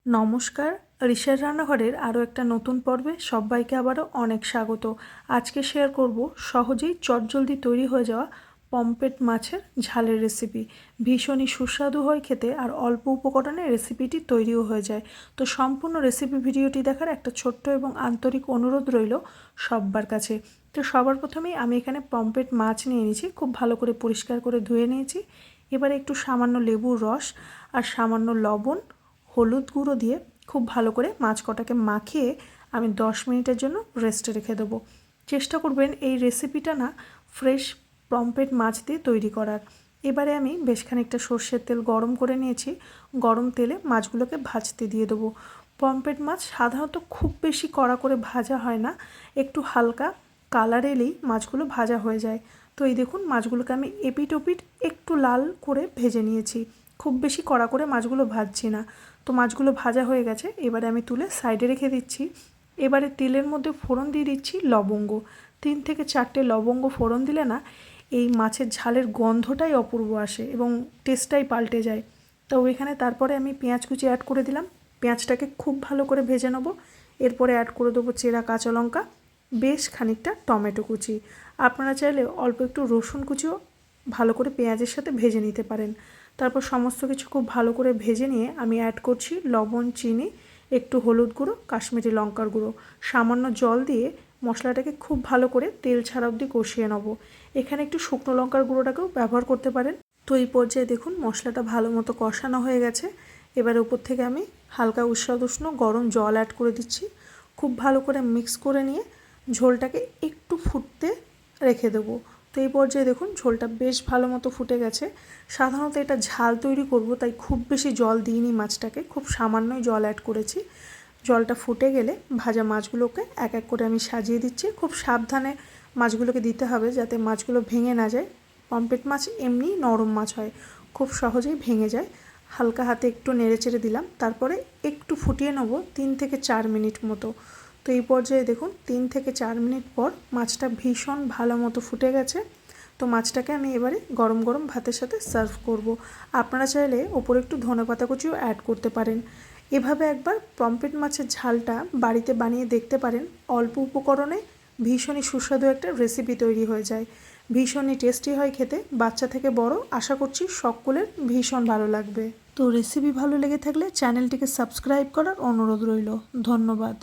নমস্কার, ঋষার রান্নাঘরের আরও একটা নতুন পর্বে সবাইকে আবারও অনেক স্বাগত। আজকে শেয়ার করব সহজেই চটজলদি তৈরি হয়ে যাওয়া পমফ্রেট মাছের ঝালের রেসিপি। ভীষণই সুস্বাদু হয় খেতে আর অল্প উপকরণে রেসিপিটি তৈরিও হয়ে যায়। তো সম্পূর্ণ রেসিপি ভিডিওটি দেখার একটা ছোট্ট এবং আন্তরিক অনুরোধ রইল সবার কাছে। তো সবার প্রথমেই আমি এখানে পমফ্রেট মাছ নিয়ে নিয়েছি, খুব ভালো করে পরিষ্কার করে ধুয়ে নিয়েছি। এবারে একটু সামান্য লেবুর রস আর সামান্য লবণ, হলুদ গুঁড়ো দিয়ে খুব ভালো করে মাছ কটাকে মাখিয়ে আমি 10 মিনিটের জন্য রেস্টে রেখে দেবো। চেষ্টা করবেন এই রেসিপিটা না ফ্রেশ পমফ্রেট মাছ দিয়ে তৈরি করার। এবারে আমি বেশ খানিকটা সর্ষের তেল গরম করে নিয়েছি। গরম তেলে মাছগুলোকে ভাজতে দিয়ে দেবো। পমফ্রেট মাছ সাধারণত খুব বেশি কড়া করে ভাজা হয় না, একটু হালকা কালার এলেই মাছগুলো ভাজা হয়ে যায়। তো এই দেখুন, মাছগুলোকে আমি এপিট ওপিট একটু লাল করে ভেজে নিয়েছি, খুব বেশি কড়া করে মাছগুলো ভাজছি না। তো মাছগুলো ভাজা হয়ে গেছে, এবারে আমি তুলে সাইডে রেখে দিচ্ছি। এবারে তেলের মধ্যে ফোড়ন দিয়ে দিচ্ছি লবঙ্গ। 3 থেকে 4টে লবঙ্গ ফোড়ন দিলে না এই মাছের ঝালের গন্ধটাই অপূর্ব আসে এবং টেস্টটাই পাল্টে যায়। তো এখানে তারপরে আমি পেঁয়াজ কুচি অ্যাড করে দিলাম। পেঁয়াজটাকে খুব ভালো করে ভেজে নেব। এরপরে অ্যাড করে দেবো চেরা কাঁচা লঙ্কা, বেশ খানিকটা টমেটো কুচি। আপনারা চাইলে অল্প একটু রসুন কুচিও ভালো করে পেঁয়াজের সাথে ভেজে নিতে পারেন। তারপর সমস্ত কিছু খুব ভালো করে ভেজে নিয়ে আমি অ্যাড করছি লবণ, চিনি, একটু হলুদ গুঁড়ো, কাশ্মীরি লঙ্কার গুঁড়ো, সামান্য জল দিয়ে মশলাটাকে খুব ভালো করে তেল ছাড়া অবধি কষিয়ে নেব। এখানে একটু শুকনো লঙ্কার গুঁড়োটাকেও ব্যবহার করতে পারেন। তো এই পর্যায়ে দেখুন মশলাটা ভালো মতো কষানো হয়ে গেছে। এবার উপর থেকে আমি হালকা উষ্ণ গরম জল অ্যাড করে দিচ্ছি। খুব ভালো করে মিক্স করে নিয়ে ঝোলটাকে একটু ফুটতে রেখে দেবো। তো এই পর্যায়ে দেখুন ঝোলটা বেশ ভালো মতো ফুটে গেছে। সাধারণত এটা ঝাল তৈরি করব, তাই খুব বেশি জল দিইনি মাছটাকে, খুব সামান্যই জল অ্যাড করেছি। জলটা ফুটে গেলে ভাজা মাছগুলোকে এক এক করে আমি সাজিয়ে দিচ্ছি। খুব সাবধানে মাছগুলোকে দিতে হবে যাতে মাছগুলো ভেঙে না যায়। পমফ্রেট মাছ এমনি নরম মাছ হয়, খুব সহজেই ভেঙে যায়। হালকা হাতে একটু নেড়ে চেড়ে দিলাম, তারপরে একটু ফুটিয়ে নেব 3 থেকে 4 মিনিট মতো। তো এই পর্যায়ে দেখুন 3 থেকে 4 মিনিট পর মাছটা ভীষণ ভালো মতো ফুটে গেছে। তো মাছটাকে আমি এবারে গরম গরম ভাতের সাথে সার্ভ করব। আপনারা চাইলে ওপরে একটু ধনেপাতা কুচিও অ্যাড করতে পারেন। এভাবে একবার পমফ্রেট মাছের ঝালটা বাড়িতে বানিয়ে দেখতে পারেন। অল্প উপকরণে ভীষণই সুস্বাদু একটা রেসিপি তৈরি হয়ে যায়। ভীষণই টেস্টি হয় খেতে, বাচ্চা থেকে বড় আশা করছি সকলের ভীষণ ভালো লাগবে। তো রেসিপি ভালো লেগে থাকলে চ্যানেলটিকে সাবস্ক্রাইব করার অনুরোধ রইল। ধন্যবাদ।